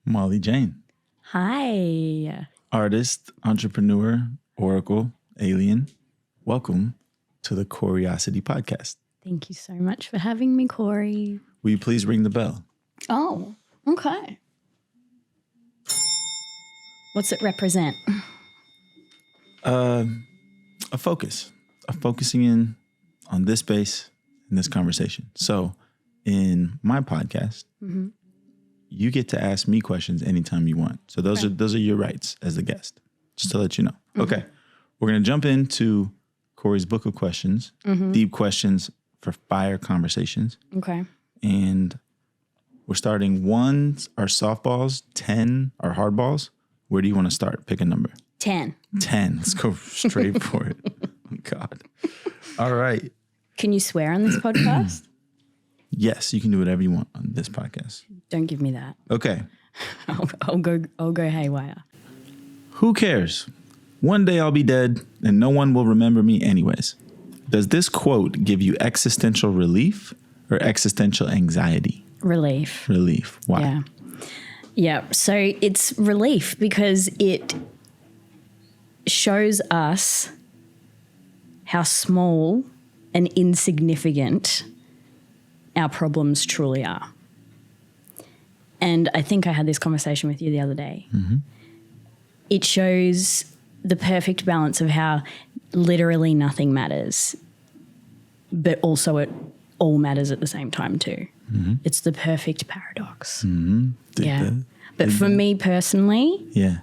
Molly Jane. Hi. Artist, entrepreneur, oracle, alien. Welcome to the Curiosity Podcast. Thank you so much for having me, Cory. Will you please ring the bell? Oh, okay. What's it represent? A focus. Focusing in on this space in this conversation. So in my podcast, you get to ask me questions anytime you want. So those are your rights as the guest, just to let you know. Okay. We're going to jump into Cory's book of questions, deep questions for fire conversations. Okay. And we're starting 1 are softballs, 10 are hardballs. Where do you want to start? Pick a number. 10. 10. Let's go straight for it. Oh, God. All right. Can you swear on this podcast? Yes, you can do whatever you want on this podcast. Don't give me that. Okay. I'll go haywire. Who cares? One day I'll be dead and no one will remember me anyways. Does this quote give you existential relief or existential anxiety? Relief. Relief. Why? Yeah. Yeah. So it's relief because it shows us how small and insignificant our problems truly are. And I think I had this conversation with you the other day. It shows the perfect balance of how literally nothing matters, but also it all matters at the same time too. It's the perfect paradox. Yeah. But for me personally,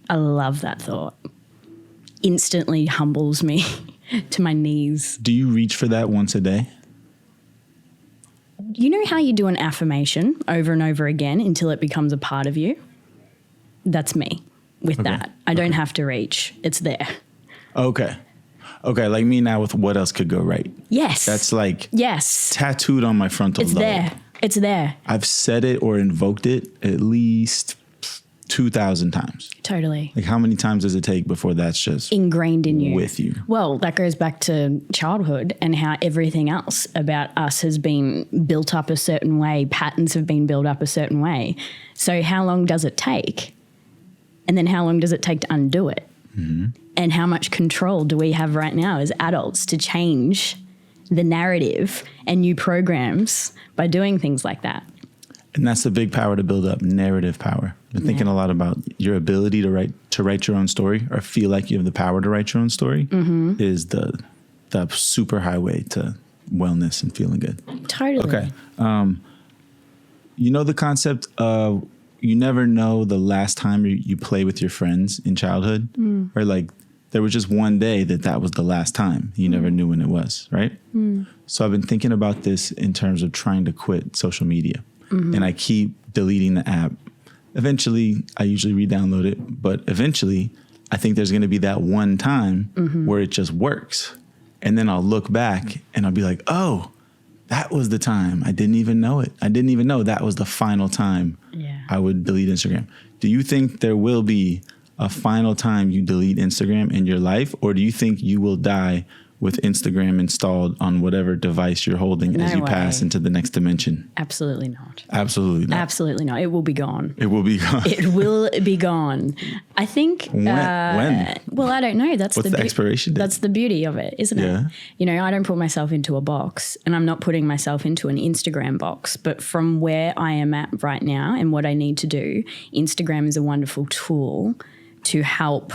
I love that thought. Instantly humbles me to my knees. Do you reach for that once a day? You know how you do an affirmation over and over again until it becomes a part of you? That's me with that. I don't have to reach. It's there. Okay. Okay, like me now with what else could go right. Yes. That's like yes. tattooed on my frontal lobe. It's there. It's there. I've said it or invoked it at least 2,000 times. Totally. Like how many times does it take before that's just ingrained in you? With you. Well, that goes back to childhood and how everything else about us has been built up a certain way. Patterns have been built up a certain way. So how long does it take? And then how long does it take to undo it? And how much control do we have right now as adults to change the narrative and new programs by doing things like that? And that's the big power to build up, narrative power. I've been thinking a lot about your ability to write your own story or feel like you have the power to write your own story is the super highway to wellness and feeling good. Totally. Okay. You know the concept of you never know the last time you play with your friends in childhood or like there was just one day that was the last time. You never knew when it was, right? So I've been thinking about this in terms of trying to quit social media. And I keep deleting the app. Eventually, I usually re-download it, but eventually, I think there's going to be that one time where it just works. And then I'll look back and I'll be like, oh, that was the time. I didn't even know it. I didn't even know that was the final time I would delete Instagram. Do you think there will be a final time you delete Instagram in your life, or do you think you will die with Instagram installed on whatever device you're holding as you pass into the next dimension? Absolutely not. Absolutely not. Absolutely not. It will be gone. It will be gone. It will be gone. I think. When? Well, I don't know. That's What's the expiration date? That's the beauty of it, isn't it? You know, I don't put myself into a box, and I'm not putting myself into an Instagram box. But from where I am at right now and what I need to do, Instagram is a wonderful tool to help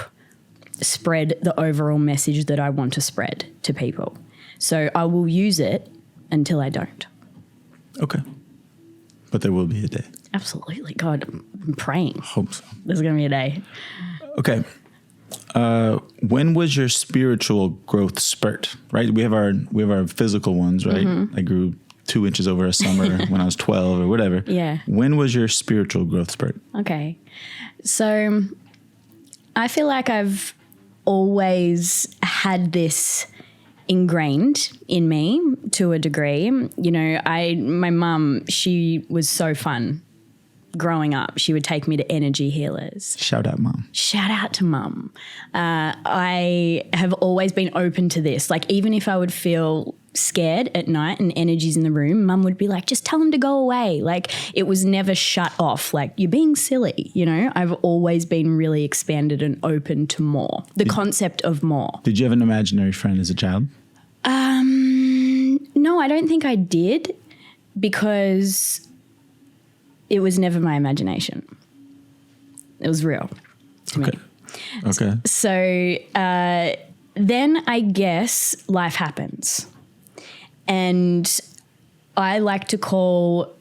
spread the overall message that I want to spread to people. So I will use it until I don't. Okay. But there will be a day. Absolutely. God, I'm praying. Hope so. There's going to be a day. Okay. When was your spiritual growth spurt? Right? We have our physical ones, right? I grew 2 inches over a summer when I was 12 or whatever. Yeah. When was your spiritual growth spurt? Okay. So I feel like I've always had this ingrained in me to a degree. You know, my mum, she was so fun growing up. She would take me to energy healers. Shout out, Mom. Shout out to Mum. I have always been open to this. Like, even if I would feel scared at night and energies in the room, Mum would be like, just tell them to go away. Like, it was never shut off. Like, you're being silly, you know? I've always been really expanded and open to more. The concept of more. Did you have an imaginary friend as a child? No, I don't think I did, because it was never my imagination. It was real to me. Okay. So then I guess life happens. And I like to call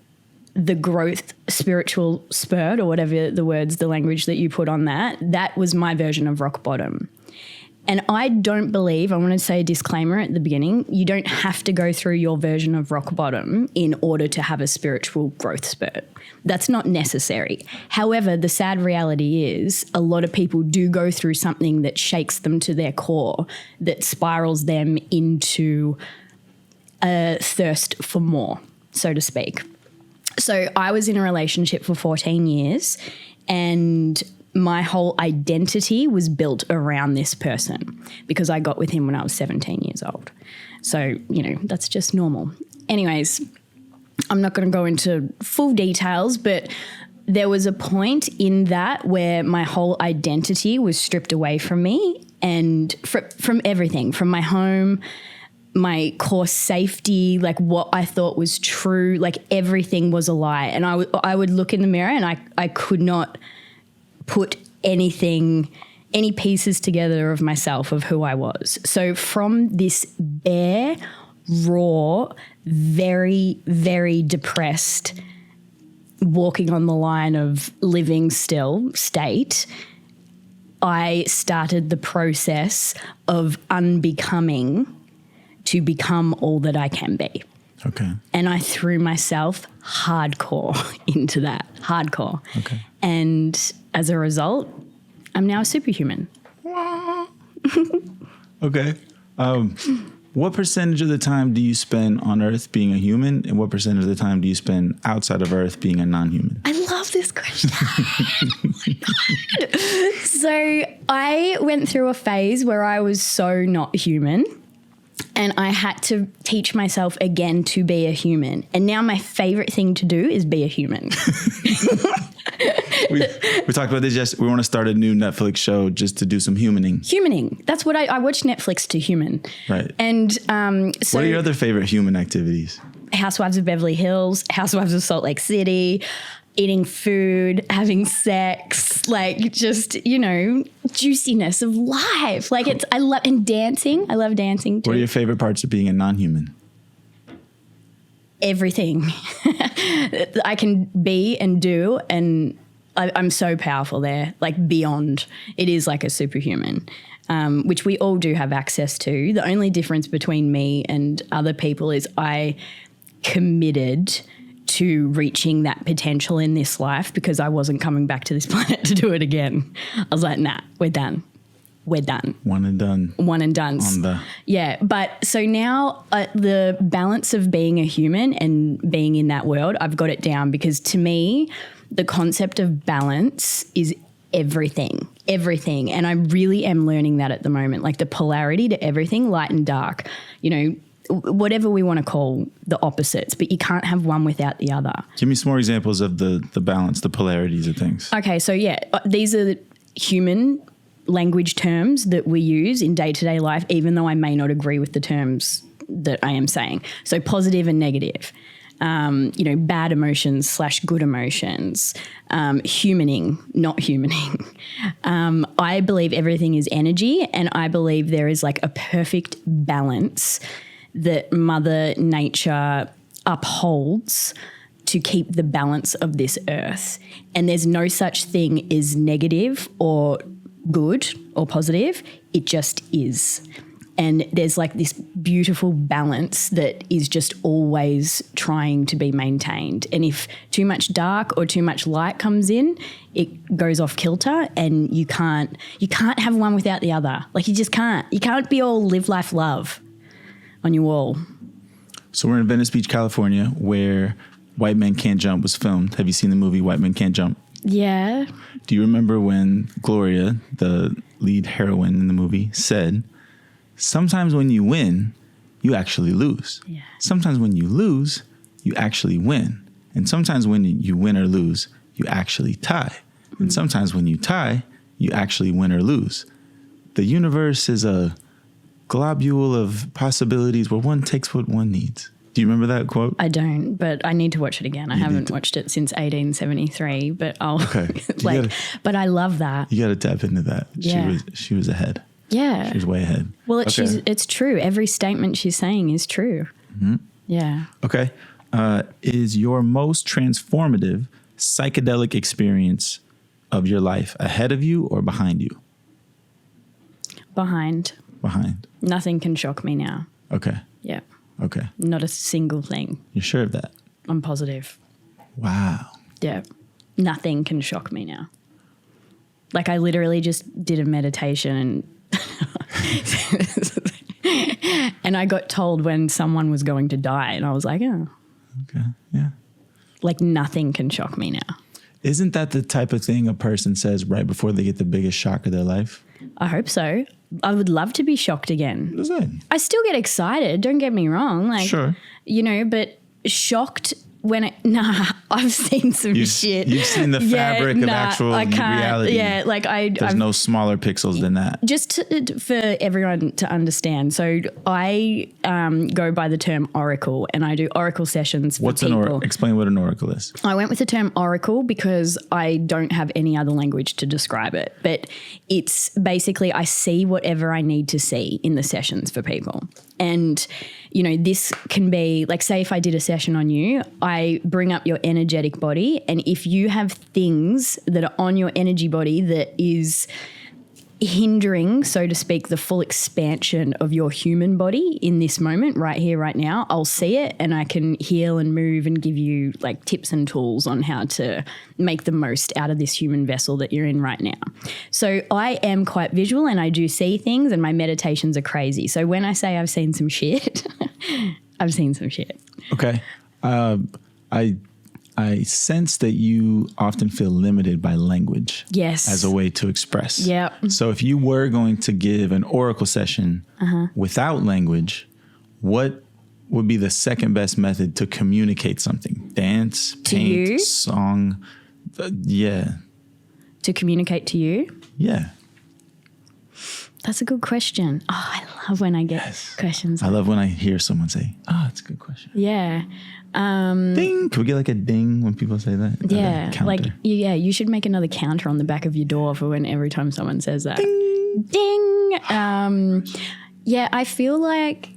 the growth spiritual spurt, or whatever the language that you put on that was my version of rock bottom. And I don't believe, I want to say a disclaimer at the beginning, you don't have to go through your version of rock bottom in order to have a spiritual growth spurt. That's not necessary. However, the sad reality is a lot of people do go through something that shakes them to their core, that spirals them into a thirst for more, so to speak. So I was in a relationship for 14 years, and my whole identity was built around this person because I got with him when I was 17 years old. So, you know, that's just normal. Anyways, I'm not going to go into full details, but there was a point in that where my whole identity was stripped away from me, and from everything, from my home, my core safety, like what I thought was true, like everything was a lie. And I would look in the mirror and I could not put any pieces together of myself, of who I was. So from this bare, raw, very, very depressed, walking on the line of living still state, I started the process of unbecoming to become all that I can be. Okay. And I threw myself hardcore into that. Hardcore. Okay. And as a result, I'm now a superhuman. Okay. What percentage of the time do you spend on Earth being a human, and what percentage of the time do you spend outside of Earth being a non-human? I love this question. Oh my God. So I went through a phase where I was so not human, and I had to teach myself again to be a human. And now my favorite thing to do is be a human. we talked about this yesterday. We want to start a new Netflix show just to do some humaning. Humaning. That's what I watch Netflix to human. Right. And so what are your other favorite human activities? Housewives of Beverly Hills, Housewives of Salt Lake City, eating food, having sex, like just, you know, juiciness of life. Like and dancing. I love dancing too. What are your favorite parts of being a non-human? Everything I can be and do, and I'm so powerful there, like beyond. It is like a superhuman, which we all do have access to. The only difference between me and other people is I committed to reaching that potential in this life because I wasn't coming back to this planet to do it again. I was like, nah, we're done. We're done. One and done. One and done. Yeah. But so now the balance of being a human and being in that world, I've got it down, because to me, the concept of balance is everything. And I really am learning that at the moment, like the polarity to everything, light and dark, you know, whatever we want to call the opposites, but you can't have one without the other. Give me some more examples of the balance, the polarities of things. Okay. So yeah, these are the human language terms that we use in day-to-day life, even though I may not agree with the terms that I am saying. So positive and negative, you know, bad emotions / good emotions, humaning, not humaning. I believe everything is energy, and I believe there is like a perfect balance that Mother Nature upholds to keep the balance of this earth. And there's no such thing as negative or good or positive. It just is. And there's like this beautiful balance that is just always trying to be maintained. And if too much dark or too much light comes in, it goes off kilter, and you can't have one without the other. Like you just can't. You can't be all live, life, love on your wall. So we're in Venice Beach, California, where White Men Can't Jump was filmed. Have you seen the movie White Men Can't Jump? Yeah. Do you remember when Gloria, the lead heroine in the movie, said, "Sometimes when you win, you actually lose. Yeah. Sometimes when you lose, you actually win. And sometimes when you win or lose, you actually tie. And sometimes when you tie, you actually win or lose. The universe is a globule of possibilities where one takes what one needs. Do you remember that quote? I don't, but I need to watch it again. I haven't watched it since 1873, but I'll but I love that. You got to tap into that. Yeah. She was ahead. Yeah. She was way ahead. Well, it's true. Every statement she's saying is true. Mm-hmm. Yeah. Okay. Is your most transformative psychedelic experience of your life ahead of you or behind you? Behind. Nothing can shock me now. Okay. Yeah. Okay. Not a single thing. You're sure of that? I'm positive. Wow. Yeah. Nothing can shock me now. Like I literally just did a meditation and I got told when someone was going to die and I was like, oh. Okay. Yeah. Like nothing can shock me now. Isn't that the type of thing a person says right before they get the biggest shock of their life? I hope so. I would love to be shocked again. What is that? I still get excited. Don't get me wrong. Like, sure. You know, but shocked when I've seen some shit. You've seen the fabric of actual reality. Yeah, like There's no smaller pixels than that. Just for everyone to understand. So I go by the term oracle and I do oracle sessions for people. Explain what an oracle is. I went with the term oracle because I don't have any other language to describe it. But it's basically I see whatever I need to see in the sessions for people. And, you know, this can be like, say if I did a session on you, I bring up your energetic body. And if you have things that are on your energy body that is hindering, so to speak, the full expansion of your human body in this moment, right here, right now, I'll see it and I can heal and move and give you like tips and tools on how to make the most out of this human vessel that you're in right now. So I am quite visual and I do see things and my meditations are crazy. So when I say I've seen some shit, I've seen some shit. Okay. I sense that you often feel limited by language. Yes. As a way to express. Yeah. So if you were going to give an oracle session without language, what would be the second best method to communicate something? Dance, paint, song? Yeah. To communicate to you? Yeah. That's a good question. Oh, I love when I get questions. I love when I hear someone say, oh, that's a good question. Yeah. Ding. Can we get like a ding when people say that? Yeah. Like, you should make another counter on the back of your door for when every time someone says that. Ding. Ding. Yeah, I feel like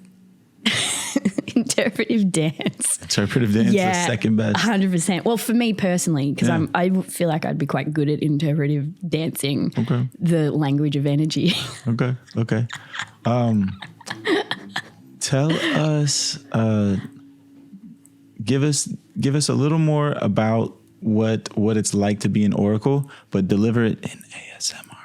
interpretive dance. Interpretive dance is second best. 100%. Well, for me personally, because I feel like I'd be quite good at interpretive dancing. Okay. The language of energy. Okay. Tell us, give us a little more about what it's like to be an oracle, but deliver it in ASMR.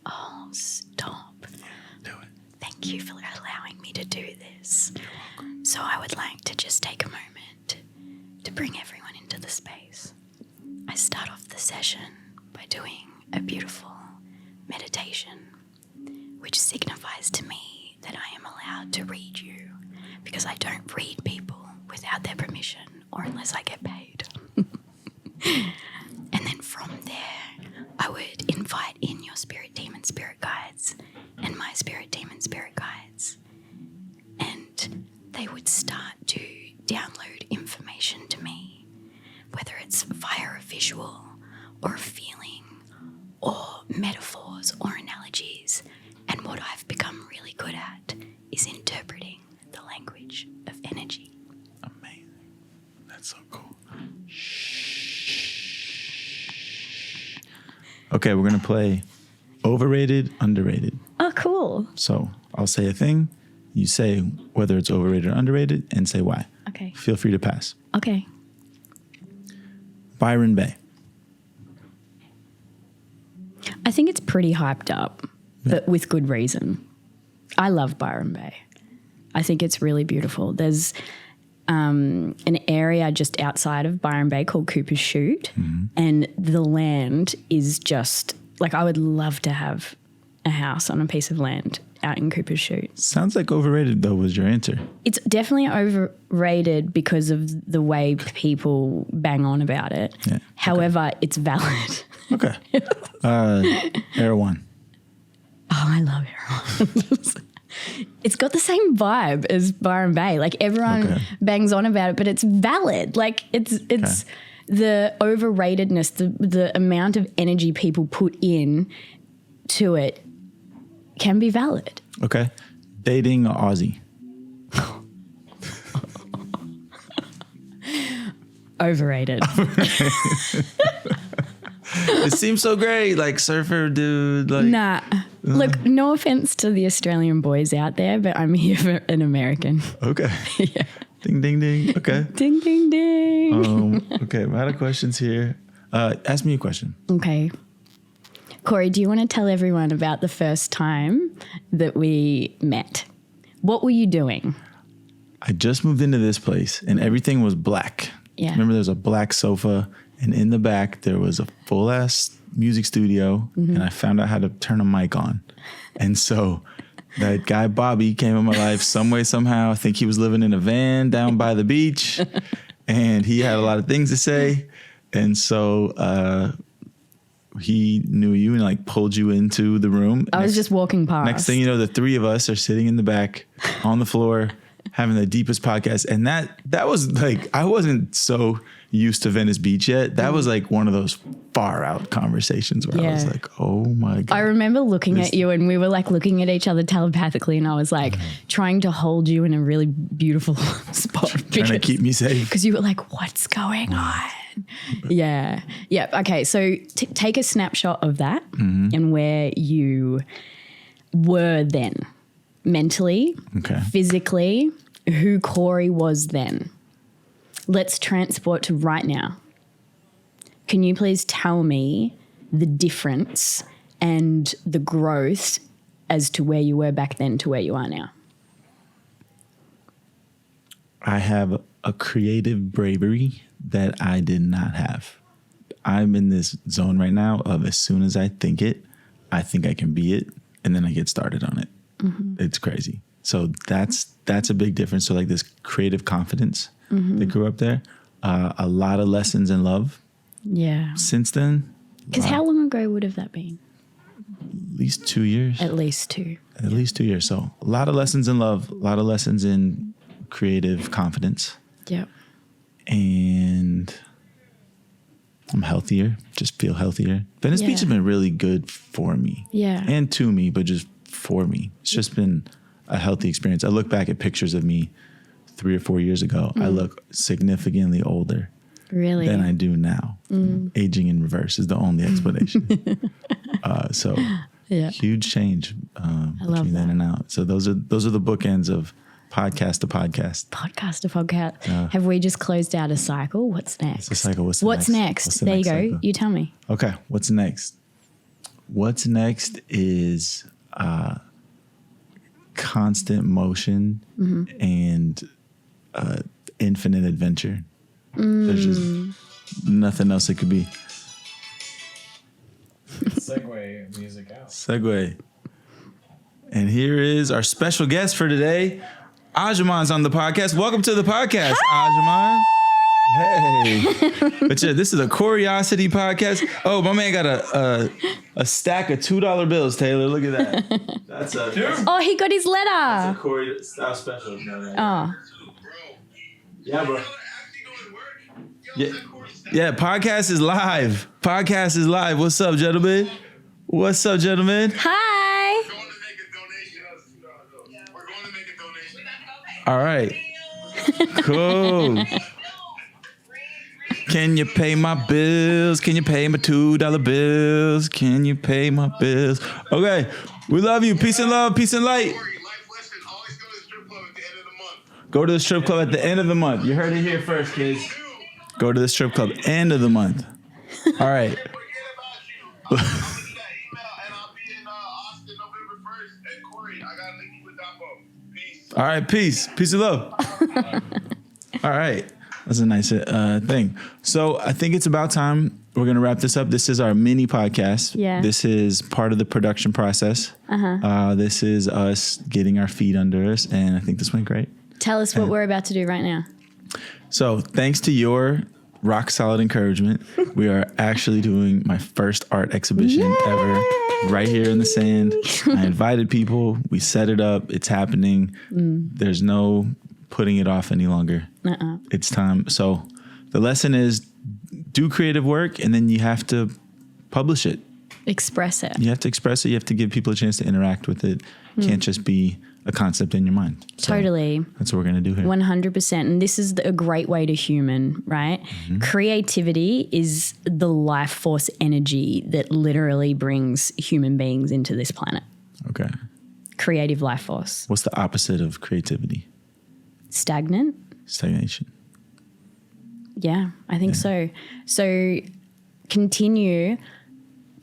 Oh, stop. Yeah, do it. Thank you for allowing me to do this. So I would like to just take a moment to bring everyone into the space. I start off the session by doing a beautiful meditation, which signifies to me that I am allowed to read you because I don't read people without their permission or unless I get paid. And then from there, I would invite in your spirit demon spirit guides and my spirit demon spirit guides. And they would start to download information to me, whether it's via a visual or a feeling or metaphors or analogies. And what I've become really good at is interpreting the language of energy. Amazing. That's so cool. Okay, we're going to play Overrated Underrated. Oh, cool. So I'll say a thing. You say whether it's overrated or underrated and say why. Okay. Feel free to pass. Okay. Byron Bay. I think it's pretty hyped up, but with good reason. I love Byron Bay. I think it's really beautiful. There's an area just outside of Byron Bay called Cooper's Chute, and the land is just like I would love to have a house on a piece of land out in Cooper's Chute. Sounds like overrated, though, was your answer. It's definitely overrated because of the way people bang on about it. Yeah. However, it's valid. Okay. Erewhon. Oh, I love Erewhon. It's got the same vibe as Byron Bay. Like everyone bangs on about it, but it's valid. Like it's the overratedness, the amount of energy people put in to it can be valid. Okay. Dating or Aussie? Overrated. It seems so great, like surfer dude. Like, Nah. Look, no offense to the Australian boys out there, but I'm here for an American. Okay. Yeah. Ding, ding, ding. Okay. Ding, ding, ding. Okay, I'm out of questions here. Ask me a question. Okay. Cory, do you want to tell everyone about the first time that we met? What were you doing? I just moved into this place and everything was black. Yeah. Remember, there's a black sofa, and in the back there was a full ass music studio, and I found out how to turn a mic on. And so that guy Bobby came in my life some way, somehow. I think he was living in a van down by the beach, and he had a lot of things to say. And so he knew you and like pulled you into the room. I was just walking past. Next thing you know, the three of us are sitting in the back on the floor having the deepest podcast. And that was like, I wasn't so used to Venice Beach yet. That was like one of those far out conversations where I was like, oh my God. I remember looking at you and we were like looking at each other telepathically, and I was like trying to hold you in a really beautiful spot. Trying to keep me safe. Because you were like, what's going on? Yeah. Yeah. Okay. So take a snapshot of that and where you were then, mentally, physically, who Cory was then. Let's transport to right now. Can you please tell me the difference and the growth as to where you were back then to where you are now? I have a creative bravery that I did not have. I'm in this zone right now of as soon as I think I can be it, and then I get started on it. It's crazy. So that's a big difference. So like this creative confidence that grew up there, a lot of lessons in love. Yeah. Since then. Because how long ago would have that been? At least 2 years. At least 2. At least 2 years. So a lot of lessons in love, a lot of lessons in creative confidence. Yep. And I'm healthier, just feel healthier. Venice Beach has been really good for me. Yeah. And to me, but just for me. It's just been a healthy experience. I look back at pictures of me 3 or 4 years ago. I look significantly older than I do now. Aging in reverse is the only explanation. Huge change between then and now. So those are the bookends of podcast to podcast. Podcast to podcast. Have we just closed out a cycle? What's next? It's a cycle. What's next? There you go. Cycle? You tell me. Okay. What's next? What's next is constant motion and infinite adventure. There's just nothing else it could be. Segue music out. Segue. And here is our special guest for today. Ajaman's on the podcast. Welcome to the podcast, Ajaman. Hey. But yeah, this is a Curiosity podcast. Oh, my man got a stack of $2 bills, Taylor. Look at that. That's Oh, he got his letter. That's a Cory style special. Oh. Yeah, bro. Yeah, podcast is live. Podcast is live. What's up, gentlemen? What's up, gentlemen? Hi. We're going to make a donation. All right. Cool. Can you pay my bills? Can you pay my $2 bills? Can you pay my bills? Okay. We love you. Peace and love. Peace and light. Go to the strip club at the end of the month. You heard it here first, kids. Go to the strip club end of the month. All right. All right, peace. Peace and love. All right. That's a nice thing. So I think it's about time we're going to wrap this up. This is our mini podcast. Yeah. This is part of the production process. This is us getting our feet under us, and I think this went great. Tell us what we're about to do right now. So thanks to your rock solid encouragement, we are actually doing my first art exhibition ever right here in the sand. I invited people. We set it up. It's happening. There's no putting it off any longer. It's time. So the lesson is do creative work, and then you have to publish it. Express it. You have to express it. You have to give people a chance to interact with it. Can't just be a concept in your mind. So Totally. that's what we're going to do here. 100%. And this is a great way to human, right? Creativity is the life force energy that literally brings human beings into this planet. Okay. Creative life force. What's the opposite of creativity? Stagnant? Stagnation. Yeah, I think so. So continue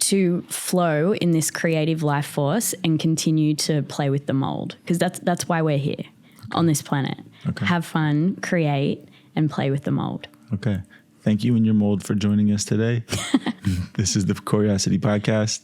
to flow in this creative life force and continue to play with the mold, because that's why we're here on this planet. Okay. Have fun, create, and play with the mold. Okay. Thank you and your mold for joining us today. This is the Curiosity Podcast.